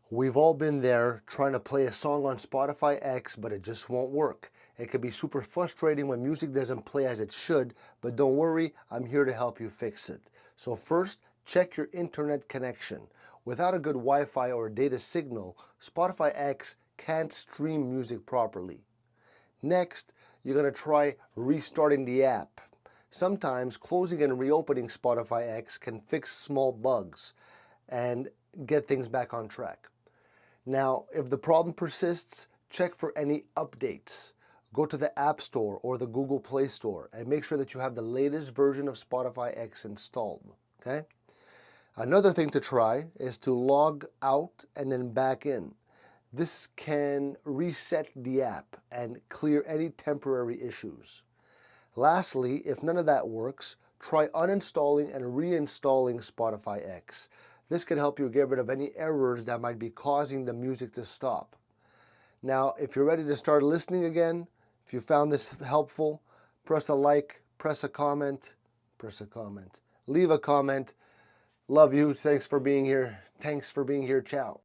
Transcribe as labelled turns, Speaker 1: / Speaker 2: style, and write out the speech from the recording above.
Speaker 1: We've all been there trying to play a song on Spotify X, but it just won't work. It can be super frustrating when music doesn't play as it should, but don't worry, I'm here to help you fix it. So first, check your internet connection. Without a good Wi-Fi or data signal, Spotify X can't stream music properly. Next, you're going to try restarting the app. Sometimes closing and reopening Spotify X can fix small bugs and get things back on track. Now, if the problem persists, check for any updates. Go to the App Store or the Google Play Store and make sure that you have the latest version of Spotify X installed, okay? Another thing to try is to log out and then back in. This can reset the app and clear any temporary issues. Lastly, if none of that works, try uninstalling and reinstalling Spotify X. This can help you get rid of any errors that might be causing the music to stop. Now, if you're ready to start listening again, if you found this helpful, press a like, press a comment, leave a comment. Love you. Thanks for being here. Ciao.